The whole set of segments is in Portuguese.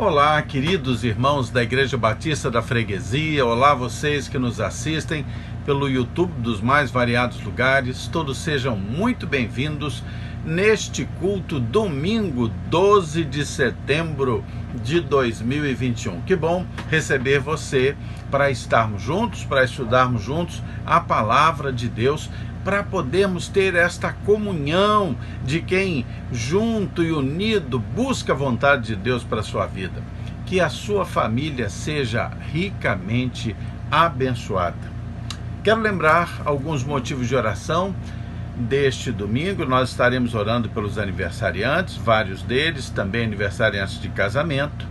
Olá, queridos irmãos da Igreja Batista da Freguesia, olá vocês que nos assistem pelo YouTube dos mais variados lugares, todos sejam muito bem-vindos neste culto domingo 12 de setembro de 2021. Que bom receber você para estarmos juntos, para estudarmos juntos a palavra de Deus, para podermos ter esta comunhão de quem, junto e unido, busca a vontade de Deus para a sua vida. Que a sua família seja ricamente abençoada. Quero lembrar alguns motivos de oração deste domingo. Nós estaremos orando pelos aniversariantes, vários deles, também aniversariantes de casamento.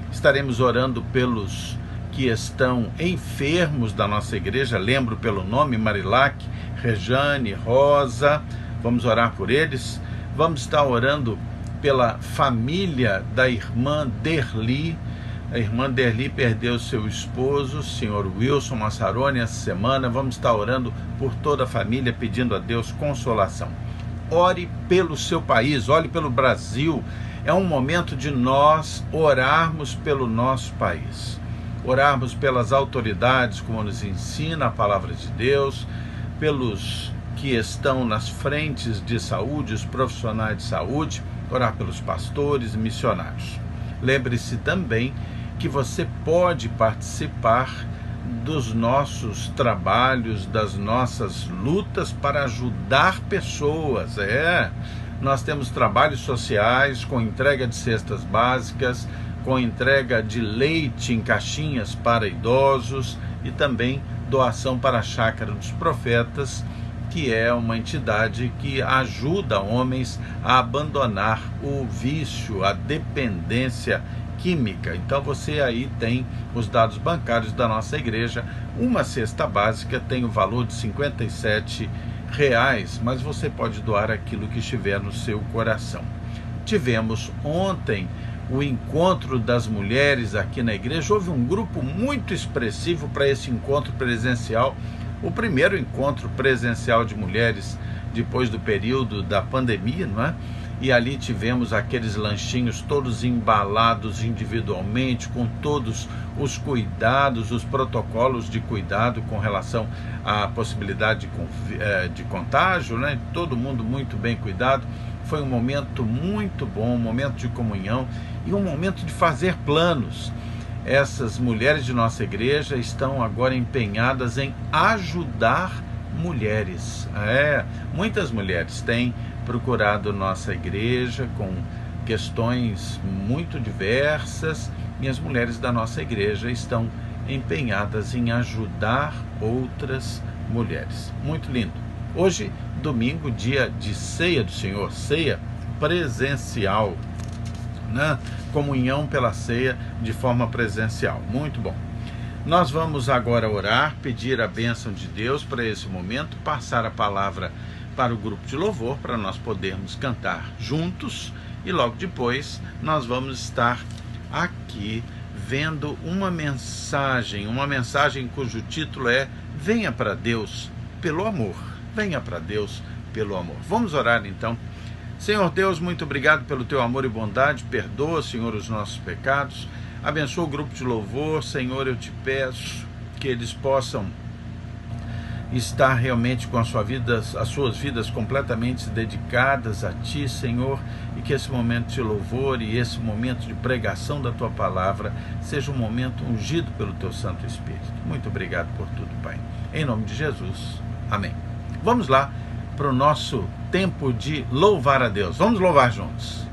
Estaremos orando pelos que estão enfermos da nossa igreja, lembro pelo nome, Marilac, Rejane, Rosa, vamos orar por eles. Vamos estar orando pela família da irmã Derli. A irmã Derli perdeu seu esposo, o senhor Wilson Massaroni, essa semana. Vamos estar orando por toda a família, pedindo a Deus consolação. Ore pelo seu país, ore pelo Brasil. É um momento de nós orarmos pelo nosso país. Orarmos pelas autoridades, como nos ensina a palavra de Deus, pelos que estão nas frentes de saúde, os profissionais de saúde, orar pelos pastores e missionários. Lembre-se também que você pode participar dos nossos trabalhos, das nossas lutas para ajudar pessoas. Nós temos trabalhos sociais com entrega de cestas básicas, com entrega de leite em caixinhas para idosos e também doação para a Chácara dos Profetas, que é uma entidade que ajuda homens a abandonar o vício, a dependência química. Então você aí tem os dados bancários da nossa igreja. Uma cesta básica tem o valor de R$57, mas você pode doar aquilo que estiver no seu coração. Tivemos ontem o encontro das mulheres aqui na igreja. Houve um grupo muito expressivo para esse encontro presencial, o primeiro encontro presencial de mulheres depois do período da pandemia, não é? E ali tivemos aqueles lanchinhos todos embalados individualmente, com todos os cuidados, os protocolos de cuidado com relação à possibilidade de contágio, né? Todo mundo muito bem cuidado. Foi um momento muito bom, um momento de comunhão e um momento de fazer planos. Essas mulheres de nossa igreja estão agora empenhadas em ajudar mulheres. Muitas mulheres têm procurado nossa igreja com questões muito diversas e as mulheres da nossa igreja estão empenhadas em ajudar outras mulheres. Muito lindo. Hoje, domingo, dia de ceia do Senhor, ceia presencial, né? Comunhão pela ceia de forma presencial. Muito bom. Nós vamos agora orar, pedir a bênção de Deus para esse momento, passar a palavra para o grupo de louvor, para nós podermos cantar juntos, e logo depois nós vamos estar aqui vendo uma mensagem cujo título é Venha para Deus pelo amor. Venha para Deus pelo amor. Vamos orar então. Senhor Deus, muito obrigado pelo teu amor e bondade. Perdoa, Senhor, os nossos pecados. Abençoa o grupo de louvor. Senhor, eu te peço que eles possam estar realmente com as suas vidas completamente dedicadas a ti, Senhor, e que esse momento de louvor e esse momento de pregação da tua palavra seja um momento ungido pelo teu Santo Espírito. Muito obrigado por tudo, Pai. Em nome de Jesus. Amém. Vamos lá para o nosso tempo de louvar a Deus. Vamos louvar juntos.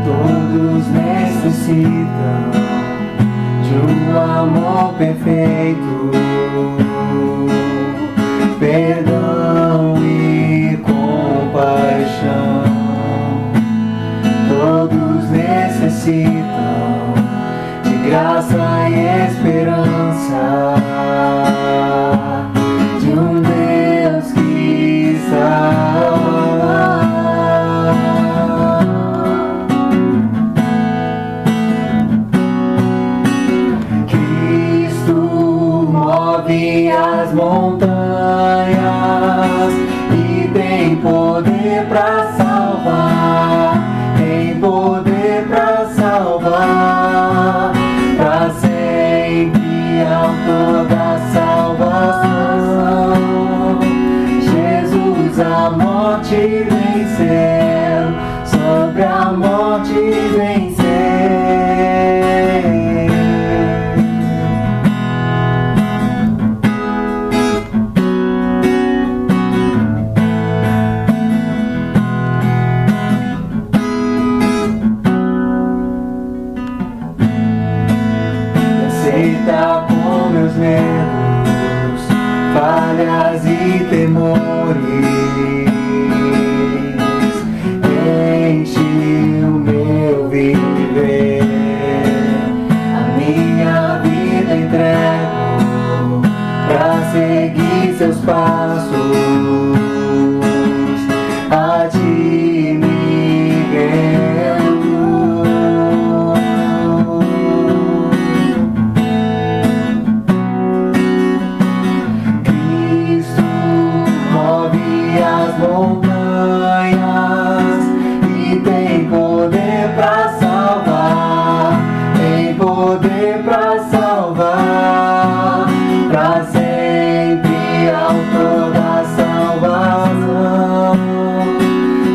Todos necessitam de um amor perfeito, perdão e compaixão. Todos necessitam de graça e esperança, de um Deus que salva. montanhas e tem poder pra salvar, tem poder pra salvar, pra sempre autor da salvação. Jesus a morte venceu, sobre a morte venceu. Aceita com meus medos, falhas e temores, enche o meu viver, a minha vida entrego pra seguir seus passos, a ti me rendo. Montanhas e tem poder pra salvar, tem poder pra salvar, pra sempre autor da salvação.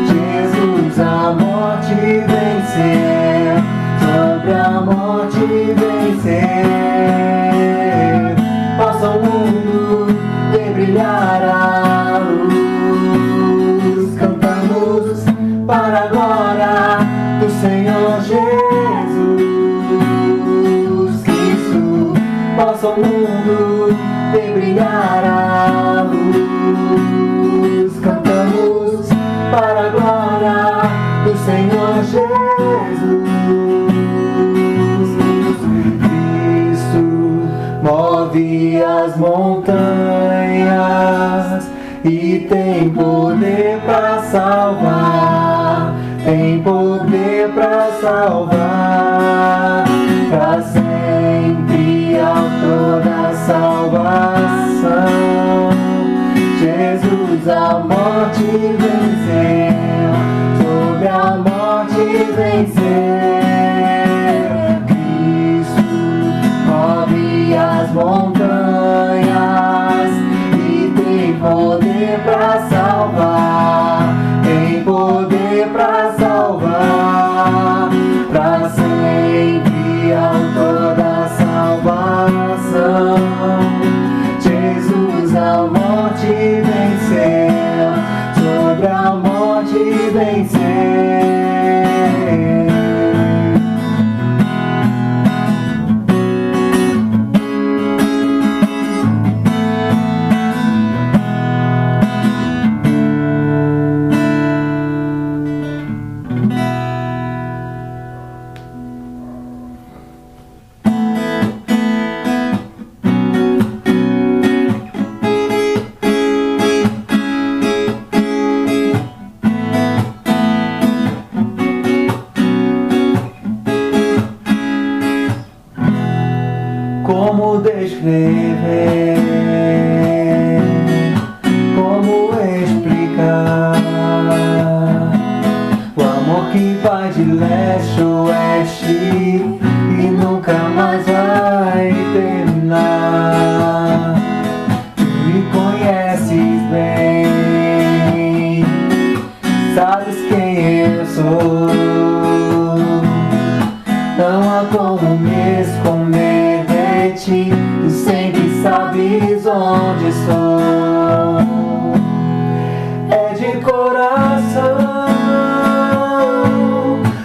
Jesus a morte venceu, sobre a morte venceu. Possa o mundo ver brilhar a luz, para a glória do Senhor Jesus Cristo. Possa o mundo ver brilhar a luz, cantamos para a glória do Senhor Jesus Cristo. Move as montanhas e tem poder para salvar, tem poder pra salvar, pra sempre autor da salvação. Jesus a morte venceu, sobre a morte venceu. Cristo move as montanhas e tem poder pra salvar, tem poder pra salvar, pra sempre autor da salvação. Jesus a morte venceu, sobre a morte venceu. Como descrever, como explicar o amor que vai de leste a oeste e nunca mais vai terminar? Tu me conheces bem, sabes quem eu sou, não há como me esconder. Tu sempre sabes onde estou, é de coração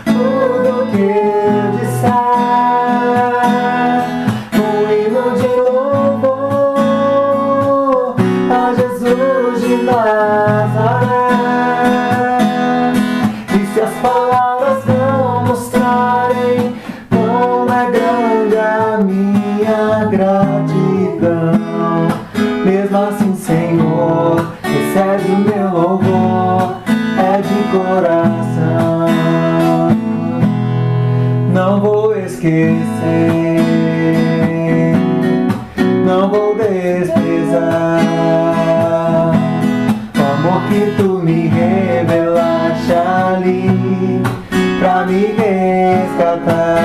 tudo que eu disser, um hino de louvor a Jesus de Nazaré. E se as palavras não mostrarem como é grande a minha gratidão, mesmo assim, Senhor, recebe o meu louvor, é de coração. Não vou esquecer, não vou desprezar que tu me revelaste ali pra me resgatar.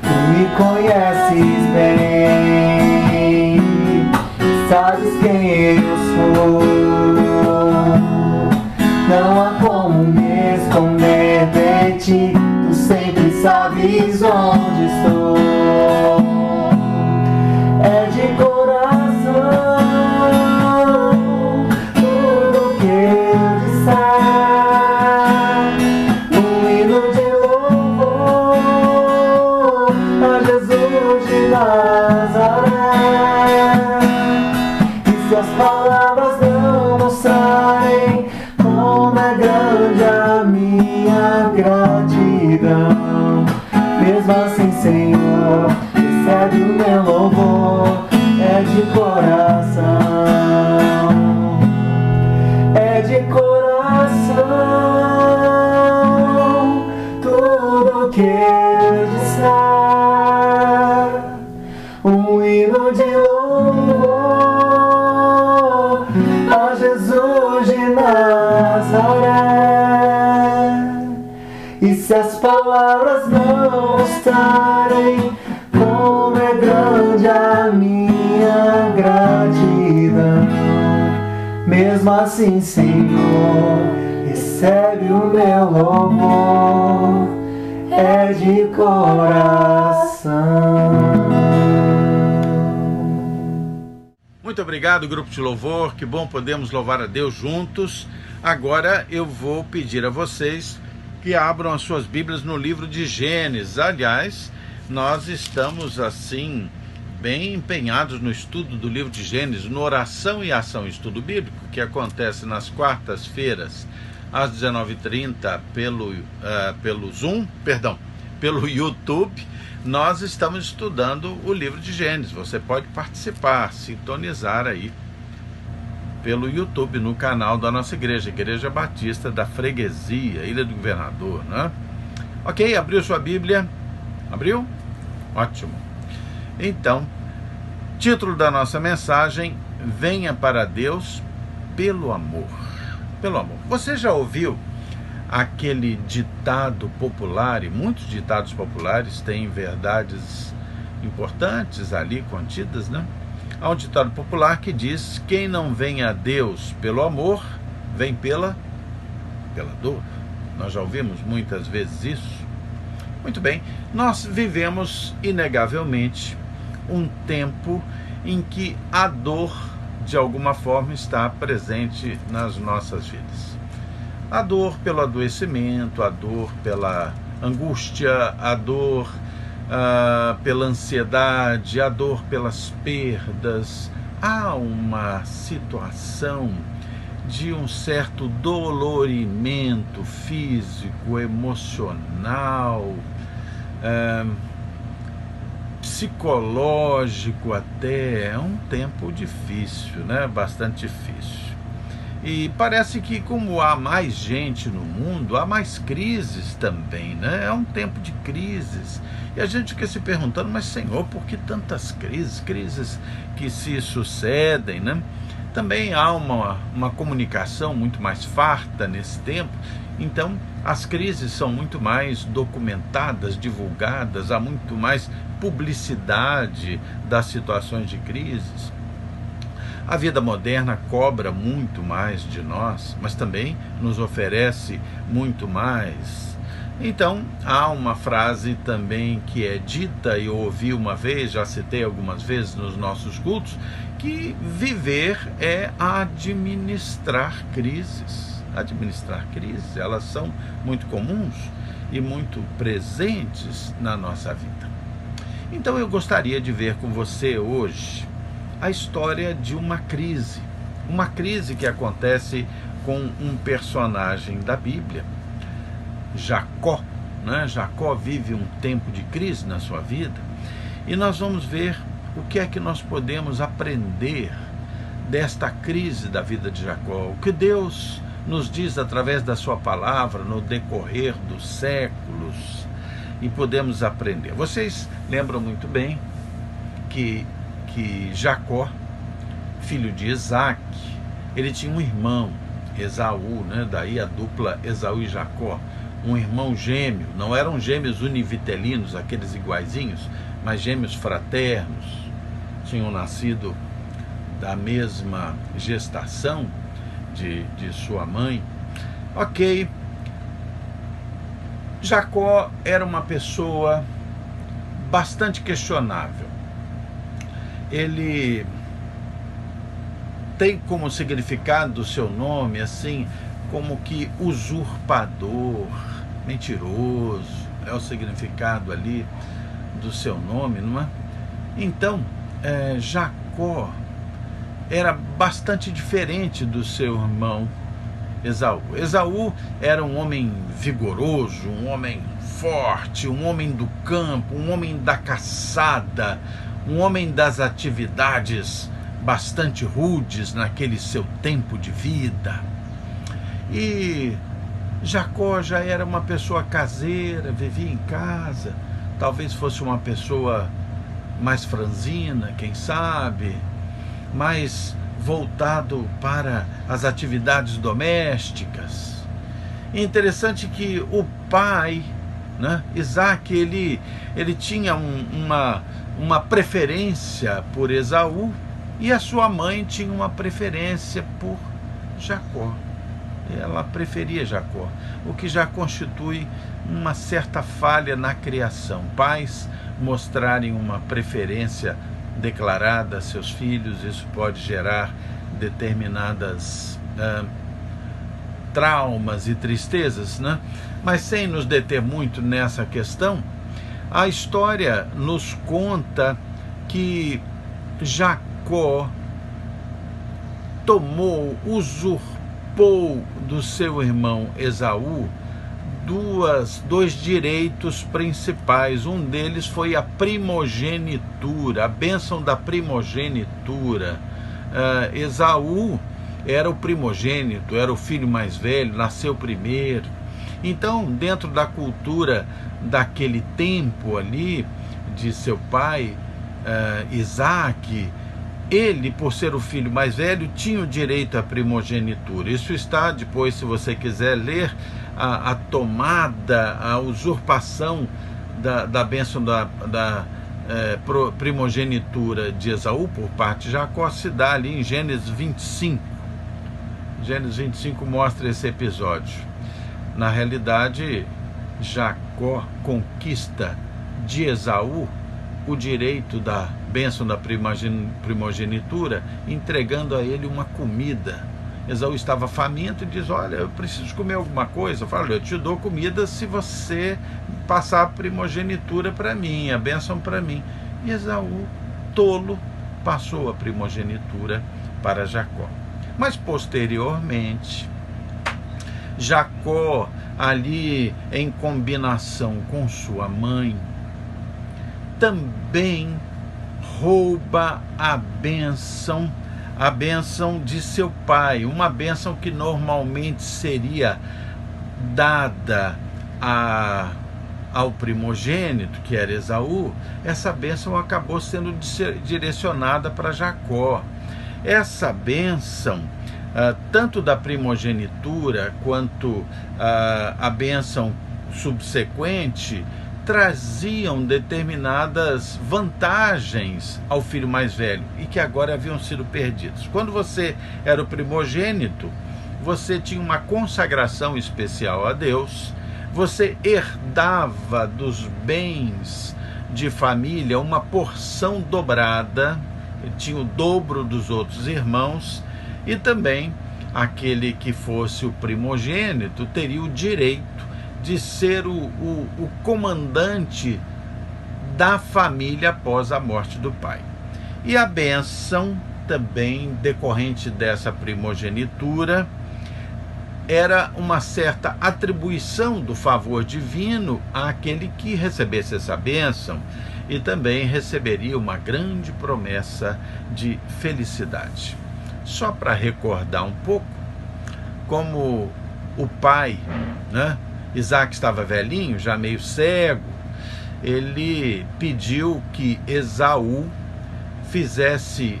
Tu me conheces bem, sabes quem eu sou. Não há como me esconder de ti, tu sempre sabes onde estou. É de coração tudo que eu disser, um hino de louvor a Jesus de Nazaré. E se as palavras não mostrarem como é grande a minha gratidão, mesmo assim, Senhor, recebe o meu louvor. É de coração, é de coração tudo que eu disser, um hino de louvor a Jesus de Nazaré. E se as palavras não mostrarem como é grande a minha gratidão, mesmo assim, Senhor, recebe o meu louvor. É de coração. Muito obrigado, grupo de louvor. Que bom podemos louvar a Deus juntos. Agora eu vou pedir a vocês que abram as suas Bíblias no livro de Gênesis. Aliás, nós estamos assim bem empenhados no estudo do livro de Gênesis, no Oração e Ação Estudo Bíblico, que acontece nas quartas-feiras às 19h30 pelo YouTube. Nós estamos estudando o livro de Gênesis. Você pode participar, sintonizar aí pelo YouTube, no canal da nossa igreja, Igreja Batista da Freguesia, Ilha do Governador, né? Ok, abriu sua Bíblia? Abriu? Ótimo. Então, título da nossa mensagem: Venha para Deus pelo amor. Pelo amor. Você já ouviu aquele ditado popular, e muitos ditados populares têm verdades importantes ali contidas, né? Há um ditado popular que diz: quem não vem a Deus pelo amor, vem pela dor. Nós já ouvimos muitas vezes isso. Muito bem, nós vivemos inegavelmente um tempo em que a dor, de alguma forma, está presente nas nossas vidas. A dor pelo adoecimento, a dor pela angústia, a dor pela ansiedade, a dor pelas perdas. Há uma situação de um certo dolorimento físico, emocional, psicológico até. É um tempo difícil, né? Bastante difícil. E parece que, como há mais gente no mundo, há mais crises também, né? É um tempo de crises. E a gente fica se perguntando: mas Senhor, por que tantas crises? Crises que se sucedem, né? Também há uma comunicação muito mais farta nesse tempo. Então, as crises são muito mais documentadas, divulgadas, há muito mais publicidade das situações de crises. A vida moderna cobra muito mais de nós, mas também nos oferece muito mais. Então, há uma frase também que é dita, e eu ouvi uma vez, já citei algumas vezes nos nossos cultos, que viver é administrar crises. Administrar crises, elas são muito comuns e muito presentes na nossa vida. Então eu gostaria de ver com você hoje a história de uma crise que acontece com um personagem da Bíblia, Jacó, né? Jacó vive um tempo de crise na sua vida, e nós vamos ver o que é que nós podemos aprender desta crise da vida de Jacó, o que Deus nos diz através da sua palavra no decorrer dos séculos, e podemos aprender. Vocês lembram muito bem que Jacó, filho de Isaac, ele tinha um irmão, Esaú, né? Daí a dupla Esaú e Jacó, um irmão gêmeo. Não eram gêmeos univitelinos, aqueles iguaizinhos, mas gêmeos fraternos. Tinham nascido da mesma gestação de sua mãe. Ok. Jacó era uma pessoa bastante questionável. Ele tem como significado do seu nome, assim, como que usurpador, mentiroso, é o significado ali do seu nome, não é? Então, Jacó era bastante diferente do seu irmão Esaú. Esaú era um homem vigoroso, um homem forte, um homem do campo, um homem da caçada, um homem das atividades bastante rudes naquele seu tempo de vida. E Jacó já era uma pessoa caseira, vivia em casa, talvez fosse uma pessoa mais franzina, quem sabe, mais voltado para as atividades domésticas. Interessante que o pai, né, Isaac, ele tinha uma preferência por Esaú, e a sua mãe tinha uma preferência por Jacó. Ela preferia Jacó, o que já constitui uma certa falha na criação. Pais mostrarem uma preferência declarada a seus filhos, isso pode gerar determinadas traumas e tristezas, né? Mas sem nos deter muito nessa questão, a história nos conta que Jacó usurpou do seu irmão Esaú dois direitos principais. Um deles foi a primogenitura, a bênção da primogenitura. Esaú era o primogênito, era o filho mais velho, nasceu primeiro. Então, dentro da cultura daquele tempo ali, de seu pai, Isaac, ele, por ser o filho mais velho, tinha o direito à primogenitura. Isso está, depois, se você quiser ler, a tomada, a usurpação da bênção da primogenitura de Esaú por parte de Jacó se dá ali em Gênesis 25. Gênesis 25 mostra esse episódio. Na realidade, Jacó conquista de Esaú o direito da bênção da primogenitura, entregando a ele uma comida. Esaú estava faminto e diz: olha, eu preciso comer alguma coisa. Eu falo: eu te dou comida se você passar a primogenitura para mim, a bênção para mim. E Esaú, tolo, passou a primogenitura para Jacó. Mas posteriormente, Jacó, ali em combinação com sua mãe, também rouba a bênção de seu pai, uma bênção que normalmente seria dada ao primogênito, que era Esaú. Essa bênção acabou sendo direcionada para Jacó. Essa bênção, tanto da primogenitura quanto a bênção subsequente, traziam determinadas vantagens ao filho mais velho e que agora haviam sido perdidos. Quando você era o primogênito, você tinha uma consagração especial a Deus, você herdava dos bens de família uma porção dobrada, tinha o dobro dos outros irmãos, e também aquele que fosse o primogênito teria o direito de ser o comandante da família após a morte do pai. E a bênção, também decorrente dessa primogenitura, era uma certa atribuição do favor divino àquele que recebesse essa bênção, e também receberia uma grande promessa de felicidade. Só para recordar um pouco, como o pai, né, Isaac estava velhinho, já meio cego, ele pediu que Esaú fizesse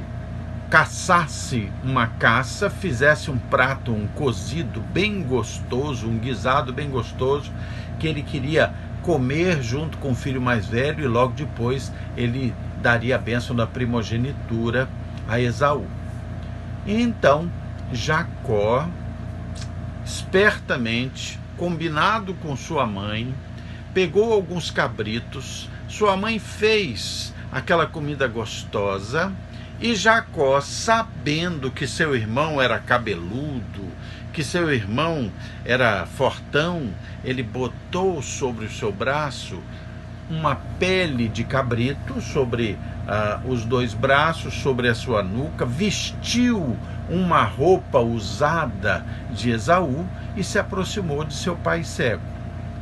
caçasse uma caça, fizesse um prato, um cozido bem gostoso, um guisado bem gostoso, que ele queria comer junto com o filho mais velho, e logo depois ele daria a bênção da primogenitura a Esaú. E então Jacó, espertamente, combinado com sua mãe, pegou alguns cabritos, sua mãe fez aquela comida gostosa, e Jacó, sabendo que seu irmão era cabeludo, que seu irmão era fortão, ele botou sobre o seu braço uma pele de cabrito sobre os dois braços, sobre a sua nuca, vestiu uma roupa usada de Esaú e se aproximou de seu pai cego.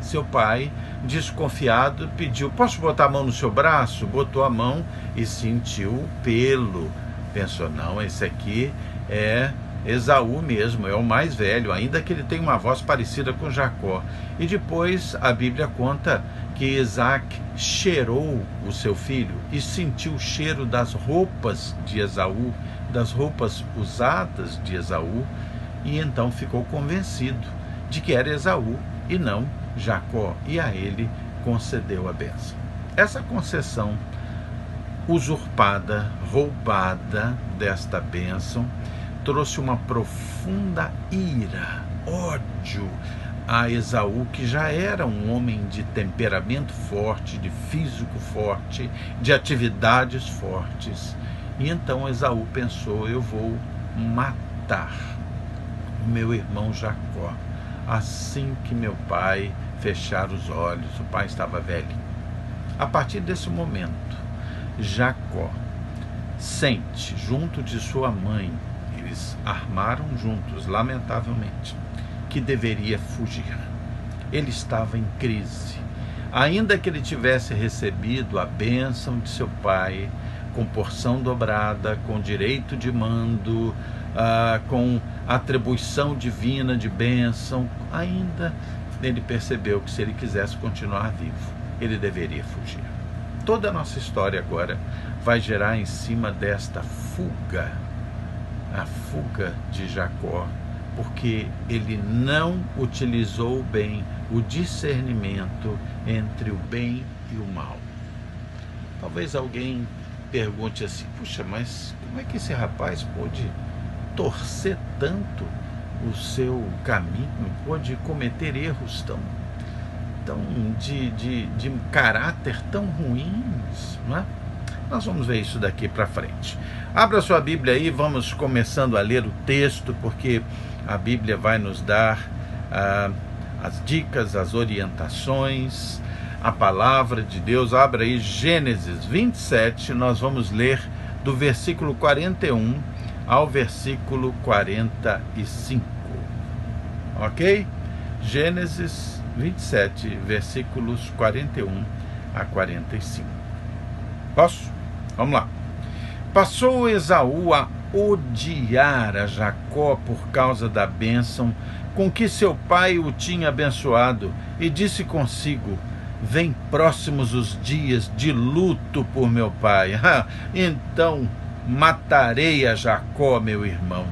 Seu pai, desconfiado, pediu: posso botar a mão no seu braço? Botou a mão e sentiu o pelo. Pensou: não, esse aqui é Esaú mesmo, é o mais velho, ainda que ele tenha uma voz parecida com Jacó. E depois a Bíblia conta que Isaac cheirou o seu filho e sentiu o cheiro das roupas de Esaú, das roupas usadas de Esaú, e então ficou convencido de que era Esaú e não Jacó, e a ele concedeu a bênção. Essa concessão usurpada, roubada desta bênção, trouxe uma profunda ira, ódio a Esaú, que já era um homem de temperamento forte, de físico forte, de atividades fortes. E então Esaú pensou: eu vou matar o meu irmão Jacó assim que meu pai fechar os olhos. O pai estava velho. A partir desse momento, Jacó sente, junto de sua mãe, eles armaram juntos, lamentavelmente, que deveria fugir. Ele estava em crise. Ainda que ele tivesse recebido a bênção de seu pai, com porção dobrada, com direito de mando, com atribuição divina de bênção, ainda ele percebeu que se ele quisesse continuar vivo, ele deveria fugir. Toda a nossa história agora vai gerar em cima desta fuga, a fuga de Jacó, porque ele não utilizou bem o discernimento entre o bem e o mal. Talvez alguém pergunte assim: puxa, mas como é que esse rapaz pôde torcer tanto o seu caminho, pôde cometer erros tão de caráter tão ruins, não é? Nós vamos ver isso daqui para frente. Abra sua Bíblia aí, vamos começando a ler o texto, porque a Bíblia vai nos dar as dicas, as orientações, a palavra de Deus. Abra aí Gênesis 27, nós vamos ler do versículo 41 ao versículo 45, ok? Gênesis 27, versículos 41 a 45. Posso? Vamos lá. Passou Esaú a odiar a Jacó por causa da bênção com que seu pai o tinha abençoado, e disse consigo: vem próximos os dias de luto por meu pai. Então matarei a Jacó, meu irmão.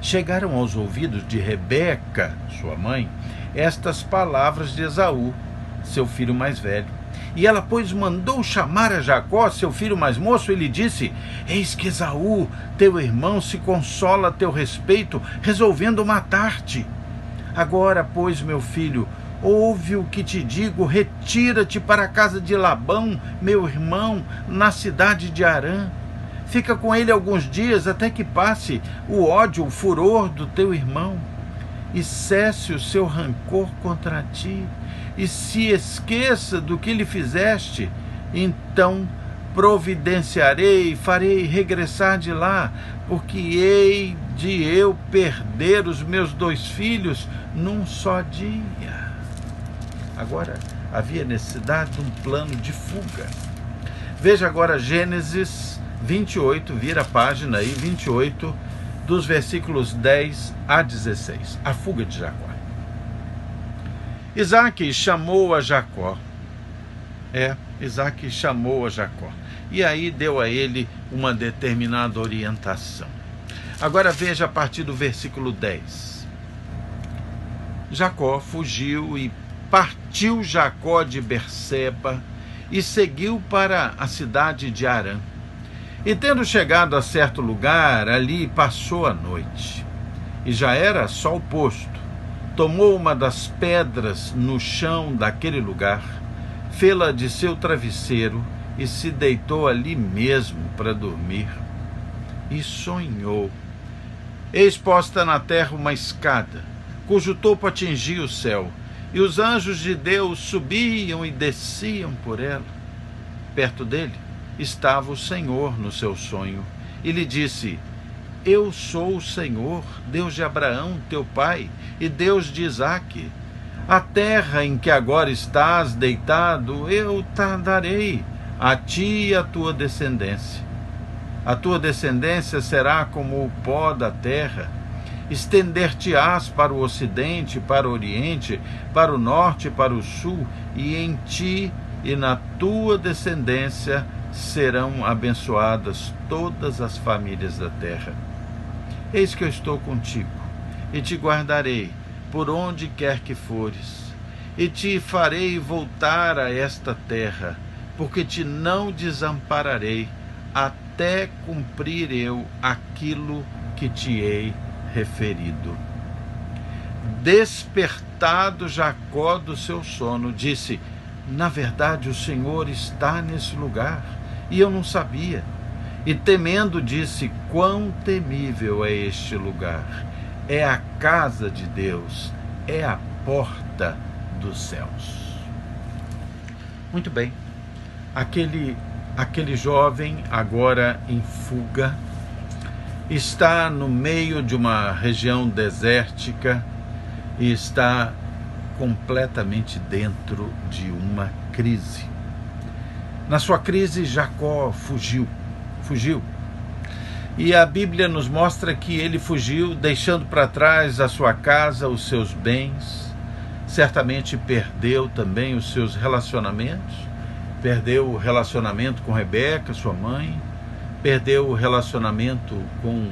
Chegaram aos ouvidos de Rebeca, sua mãe, estas palavras de Esaú, seu filho mais velho. E ela, pois, mandou chamar a Jacó, seu filho mais moço, e lhe disse: eis que Esaú, teu irmão, se consola a teu respeito, resolvendo matar-te. Agora, pois, meu filho, ouve o que te digo, retira-te para a casa de Labão, meu irmão, na cidade de Harã. Fica com ele alguns dias, até que passe o ódio, o furor do teu irmão, e cesse o seu rancor contra ti, e se esqueça do que lhe fizeste. Então providenciarei e farei regressar de lá, porque hei de eu perder os meus 2 filhos num só dia. Agora havia necessidade de um plano de fuga. Veja agora Gênesis 28, vira a página aí, 28, dos versículos 10 a 16, a fuga de Jacó. Isaac chamou a Jacó Isaac chamou a Jacó. E aí deu a ele uma determinada orientação. Agora veja a partir do versículo 10. Jacó fugiu e partiu Jacó de Berseba e seguiu para a cidade de Harã. E tendo chegado a certo lugar, ali passou a noite. E já era sol posto. Tomou uma das pedras no chão daquele lugar, fê-la de seu travesseiro e se deitou ali mesmo para dormir. E sonhou. Eis posta na terra uma escada, cujo topo atingia o céu, e os anjos de Deus subiam e desciam por ela. Perto dele estava o Senhor no seu sonho, e lhe disse: Eu sou o Senhor, Deus de Abraão, teu pai, e Deus de Isaque. A terra em que agora estás deitado, eu te darei, a ti e a tua descendência. A tua descendência será como o pó da terra. Estender-te-ás para o ocidente, para o oriente, para o norte e para o sul, e em ti e na tua descendência serão abençoadas todas as famílias da terra. Eis que eu estou contigo, e te guardarei por onde quer que fores, e te farei voltar a esta terra, porque te não desampararei, até cumprir eu aquilo que te hei referido. Despertado Jacó do seu sono, disse: Na verdade o Senhor está nesse lugar, e eu não sabia. E temendo disse: Quão temível é este lugar! É a casa de Deus, é a porta dos céus. Muito bem, aquele jovem, agora em fuga, está no meio de uma região desértica e está completamente dentro de uma crise. Na sua crise, Jacó fugiu. E a Bíblia nos mostra que ele fugiu, deixando para trás a sua casa, os seus bens. Certamente perdeu também os seus relacionamentos. Perdeu o relacionamento com Rebeca, sua mãe. Perdeu o relacionamento com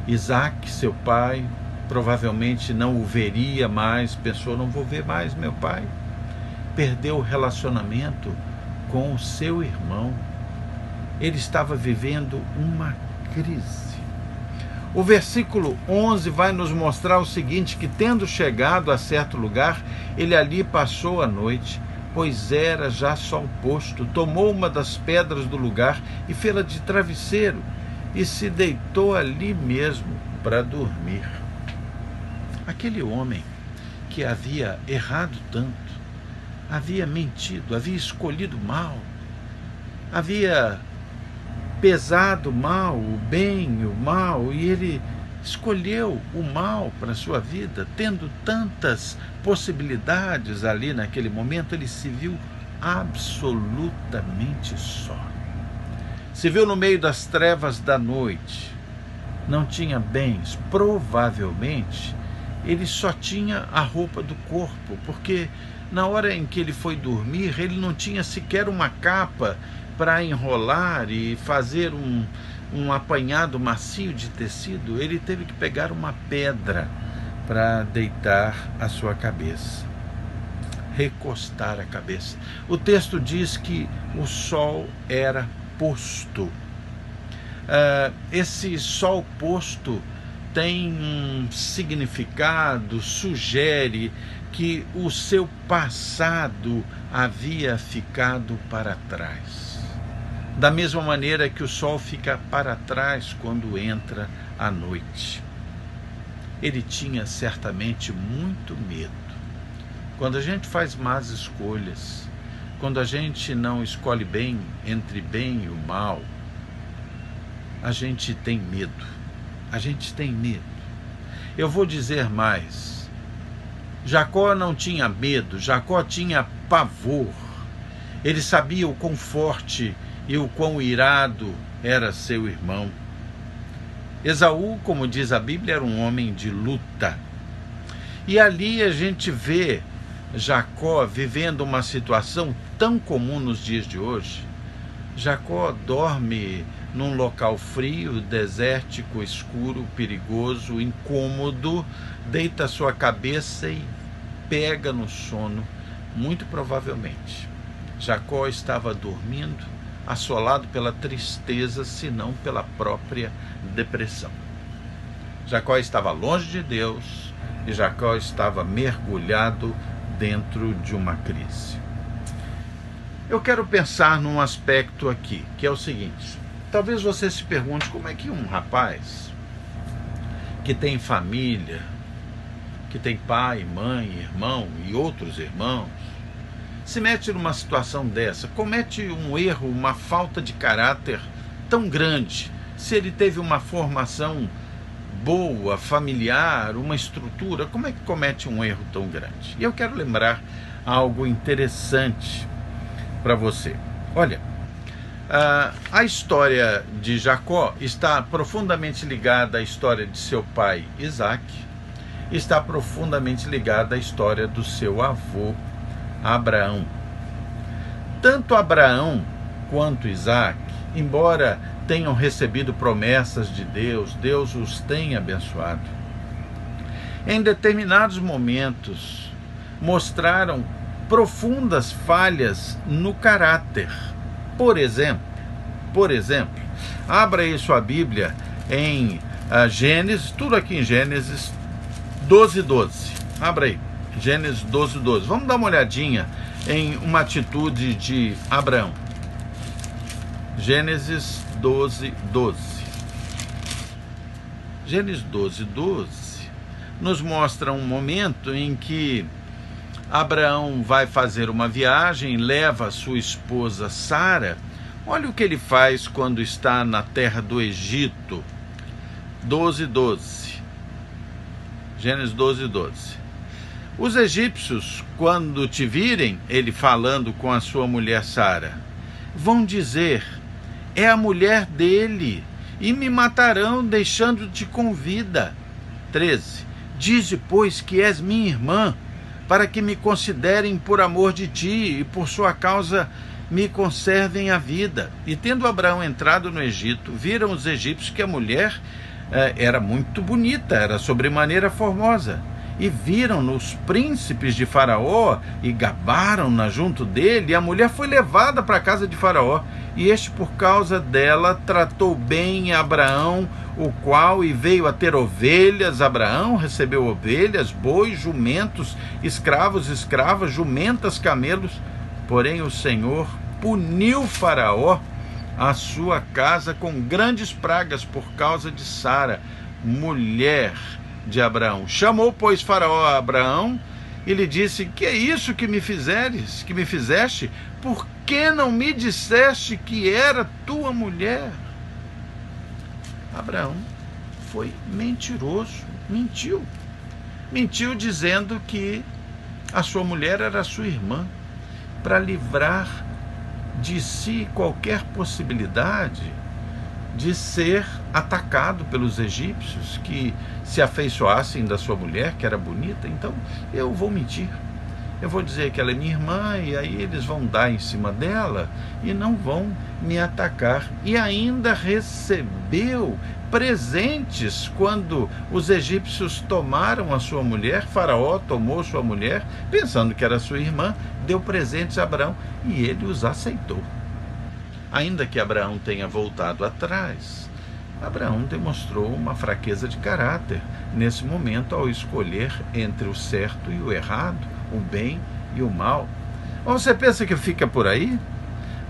Isaac, seu pai. Provavelmente não o veria mais. Pensou: não vou ver mais meu pai. Perdeu o relacionamento com o seu irmão. Ele estava vivendo uma crise. O versículo 11 vai nos mostrar o seguinte: que tendo chegado a certo lugar, ele ali passou a noite, pois era já sol posto. Tomou uma das pedras do lugar e fê-la de travesseiro, e se deitou ali mesmo para dormir. Aquele homem que havia errado tanto, havia mentido, havia escolhido mal, havia pesado mal, o bem e o mal, e ele escolheu o mal para a sua vida, tendo tantas possibilidades ali naquele momento. Ele se viu absolutamente só. Se viu no meio das trevas da noite, não tinha bens, provavelmente ele só tinha a roupa do corpo, porque na hora em que ele foi dormir, ele não tinha sequer uma capa para enrolar e fazer um apanhado macio de tecido. Ele teve que pegar uma pedra para deitar a sua cabeça, recostar a cabeça. O texto diz que o sol era posto. Esse sol posto tem um significado, sugere que o seu passado havia ficado para trás. Da mesma maneira que o sol fica para trás quando entra a noite. Ele tinha certamente muito medo. Quando a gente faz más escolhas, quando a gente não escolhe bem entre bem e o mal, a gente tem medo. A gente tem medo. Eu vou dizer mais. Jacó não tinha medo, Jacó tinha pavor. Ele sabia o quão forte e o quão irado era seu irmão. Esaú, como diz a Bíblia, era um homem de luta. E ali a gente vê Jacó vivendo uma situação tão comum nos dias de hoje. Jacó dorme num local frio, desértico, escuro, perigoso, incômodo, deita sua cabeça e pega no sono, muito provavelmente. Jacó estava dormindo, assolado pela tristeza, se não pela própria depressão. Jacó estava longe de Deus e Jacó estava mergulhado dentro de uma crise. Eu quero pensar num aspecto aqui, que é o seguinte. Talvez você se pergunte como é que um rapaz que tem família, que tem pai, mãe, irmão e outros irmãos, se mete numa situação dessa, comete um erro, uma falta de caráter tão grande, se ele teve uma formação boa, familiar, uma estrutura, como é que comete um erro tão grande? E eu quero lembrar algo interessante para você. Olha, a história de Jacó está profundamente ligada à história de seu pai Isaac, está profundamente ligada à história do seu avô Abraão. Tanto Abraão quanto Isaac, embora tenham recebido promessas de Deus, Deus os tem abençoado, em determinados momentos mostraram profundas falhas no caráter. Por exemplo, abra aí sua Bíblia em Gênesis, tudo aqui em Gênesis 12:12. Abra aí, Gênesis 12:12. Vamos dar uma olhadinha em uma atitude de Abraão. Gênesis 12:12. Gênesis 12:12 nos mostra um momento em que Abraão vai fazer uma viagem, leva sua esposa Sara. Olha o que ele faz quando está na terra do Egito. 12:12. Gênesis 12:12. Os egípcios, quando te virem, ele falando com a sua mulher Sara, vão dizer, é a mulher dele, e me matarão deixando-te com vida. 13. Dize, pois, que és minha irmã, para que me considerem por amor de ti, e por sua causa me conservem a vida. E tendo Abraão entrado no Egito, viram os egípcios que a mulher era muito bonita, era sobremaneira formosa. E viram-no os príncipes de Faraó, e gabaram-na junto dele, e a mulher foi levada para a casa de Faraó. E este, por causa dela, tratou bem Abraão, o qual, e veio a ter ovelhas. Abraão recebeu ovelhas, bois, jumentos, escravos, escravas, jumentas, camelos. Porém o Senhor puniu Faraó, a sua casa, com grandes pragas por causa de Sara, mulher de Abraão. Chamou, pois, Faraó a Abraão e lhe disse, que é isso que me fizeste? Por que não me disseste que era tua mulher? Abraão foi mentiroso, mentiu dizendo que a sua mulher era a sua irmã, para livrar de si qualquer possibilidade de ser atacado pelos egípcios, que se afeiçoassem da sua mulher, que era bonita. Então eu vou mentir, eu vou dizer que ela é minha irmã, e aí eles vão dar em cima dela e não vão me atacar. E ainda recebeu presentes quando os egípcios tomaram a sua mulher. Faraó tomou sua mulher, pensando que era sua irmã, deu presentes a Abraão e ele os aceitou. Ainda que Abraão tenha voltado atrás, Abraão demonstrou uma fraqueza de caráter nesse momento ao escolher entre o certo e o errado, o bem e o mal. Ou você pensa que fica por aí?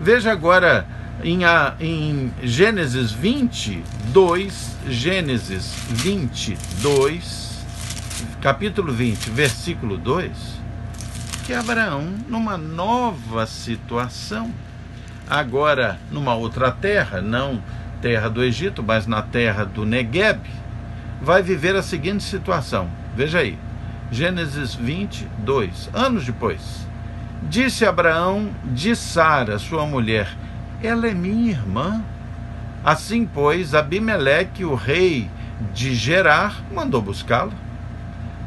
Veja agora em Gênesis 22, capítulo 20, versículo 2, que Abraão, numa nova situação, agora numa outra terra, não terra do Egito, mas na terra do Negueb, vai viver a seguinte situação. Veja aí, Gênesis 22, anos depois. Disse Abraão de Sara, sua mulher, ela é minha irmã. Assim, pois, Abimeleque, o rei de Gerar, mandou buscá-la.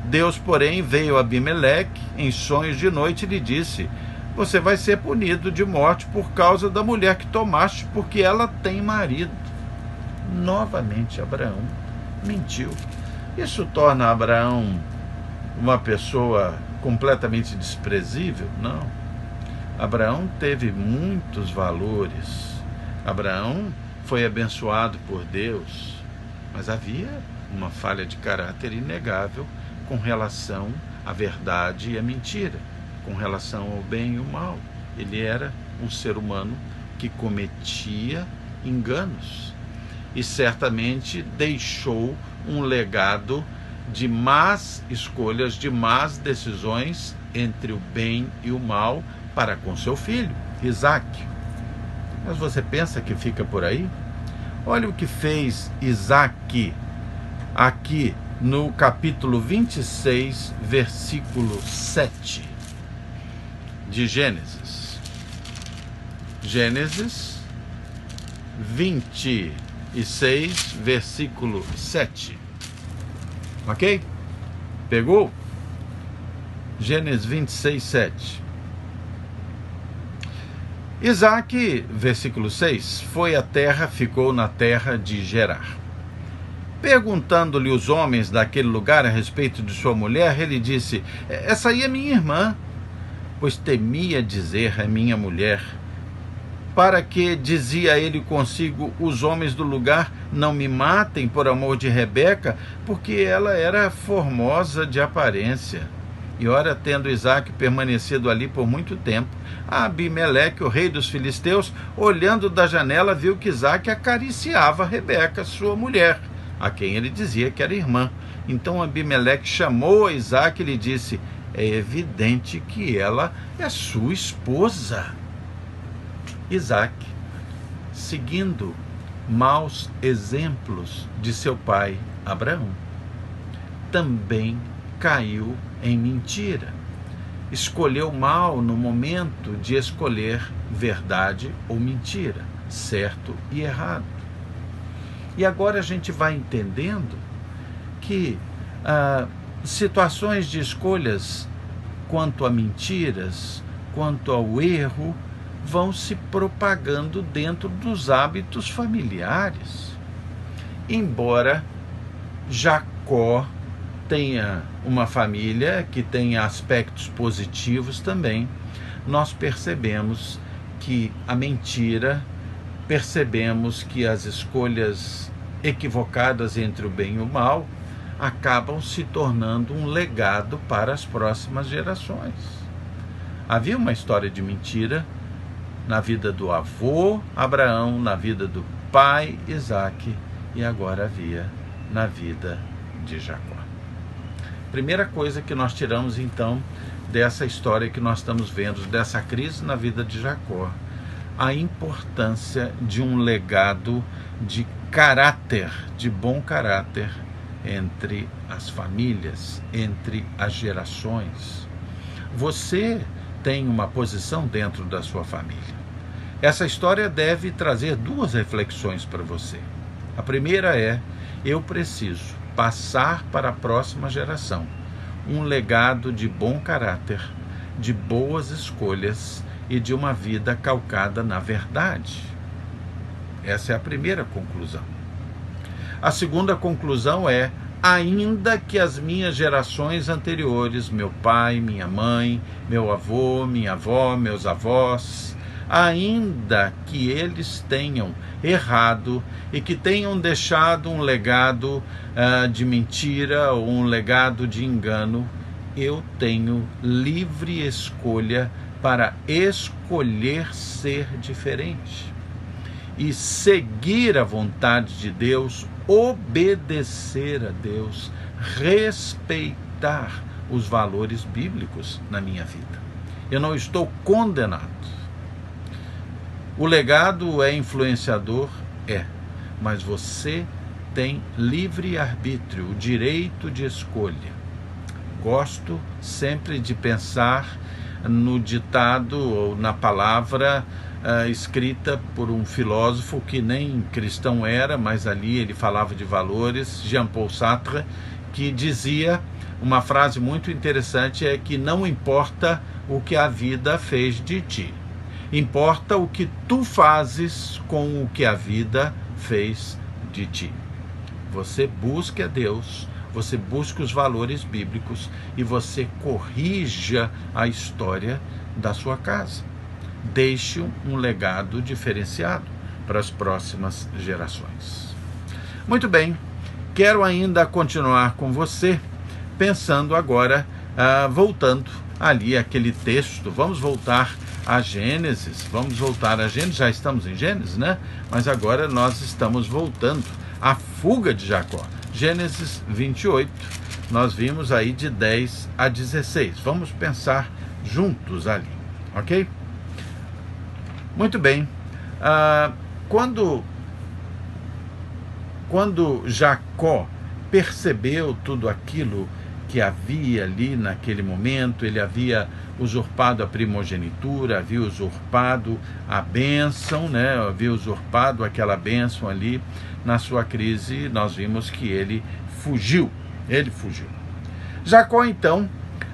Deus, porém, veio a Abimeleque em sonhos de noite e lhe disse, você vai ser punido de morte por causa da mulher que tomaste, porque ela tem marido. Novamente, Abraão mentiu. Isso torna Abraão uma pessoa completamente desprezível? Não. Abraão teve muitos valores. Abraão foi abençoado por Deus, mas havia uma falha de caráter inegável com relação à verdade e à mentira, com relação ao bem e o mal. Ele era um ser humano que cometia enganos e certamente deixou um legado de más escolhas, de más decisões entre o bem e o mal para com seu filho, Isaque. Mas você pensa que fica por aí? Olha o que fez Isaque aqui no capítulo 26, versículo 7 de Gênesis. Gênesis 26, versículo 7. Ok? Pegou? Gênesis 26, 7. Isaque, versículo 6, foi à terra, ficou na terra de Gerar. Perguntando-lhe os homens daquele lugar a respeito de sua mulher, ele disse: essa aí é minha irmã, pois temia dizer é minha mulher. Para que, dizia ele consigo, os homens do lugar não me matem por amor de Rebeca, porque ela era formosa de aparência. E ora, tendo Isaque permanecido ali por muito tempo, Abimeleque, o rei dos filisteus, olhando da janela, viu que Isaque acariciava Rebeca, sua mulher, a quem ele dizia que era irmã. Então Abimeleque chamou a Isaque e lhe disse: é evidente que ela é sua esposa. Isaque, seguindo maus exemplos de seu pai Abraão, também caiu em mentira. Escolheu mal no momento de escolher verdade ou mentira, certo e errado. E agora a gente vai entendendo que situações de escolhas quanto a mentiras, quanto ao erro, vão se propagando dentro dos hábitos familiares. Embora Jacó tenha uma família que tenha aspectos positivos também, nós percebemos que a mentira, percebemos que as escolhas equivocadas entre o bem e o mal acabam se tornando um legado para as próximas gerações. Havia uma história de mentira na vida do avô Abraão, na vida do pai Isaque, e agora havia na vida de Jacó. Primeira coisa que nós tiramos então dessa história que nós estamos vendo, dessa crise na vida de Jacó, a importância de um legado de caráter, de bom caráter entre as famílias, entre as gerações. Você tem uma posição dentro da sua família. Essa história deve trazer duas reflexões para você. A primeira é: eu preciso passar para a próxima geração um legado de bom caráter, de boas escolhas e de uma vida calcada na verdade. Essa é a primeira conclusão. A segunda conclusão é: ainda que as minhas gerações anteriores, meu pai, minha mãe, meu avô, minha avó, meus avós, ainda que eles tenham errado e que tenham deixado um legado de mentira ou um legado de engano, eu tenho livre escolha para escolher ser diferente e seguir a vontade de Deus, obedecer a Deus, respeitar os valores bíblicos na minha vida. Eu não estou condenado. O legado é influenciador? É. Mas você tem livre arbítrio, o direito de escolha. Gosto sempre de pensar no ditado ou na palavra escrita por um filósofo que nem cristão era, mas ali ele falava de valores, Jean-Paul Sartre, que dizia uma frase muito interessante, é que não importa o que a vida fez de ti. Importa o que tu fazes com o que a vida fez de ti. Você busque a Deus, você busque os valores bíblicos e você corrija a história da sua casa. Deixe um legado diferenciado para as próximas gerações. Muito bem, quero ainda continuar com você, pensando agora, voltando ali aquele texto. Vamos voltar a Gênesis, já estamos em Gênesis, né? Mas agora nós estamos voltando à fuga de Jacó. Gênesis 28, nós vimos aí de 10 a 16. Vamos pensar juntos ali, ok? Muito bem. Quando Jacó percebeu tudo aquilo que havia ali naquele momento, ele havia usurpado a primogenitura, havia usurpado a bênção, né? Havia usurpado aquela bênção ali na sua crise, nós vimos que ele fugiu. Jacó, então,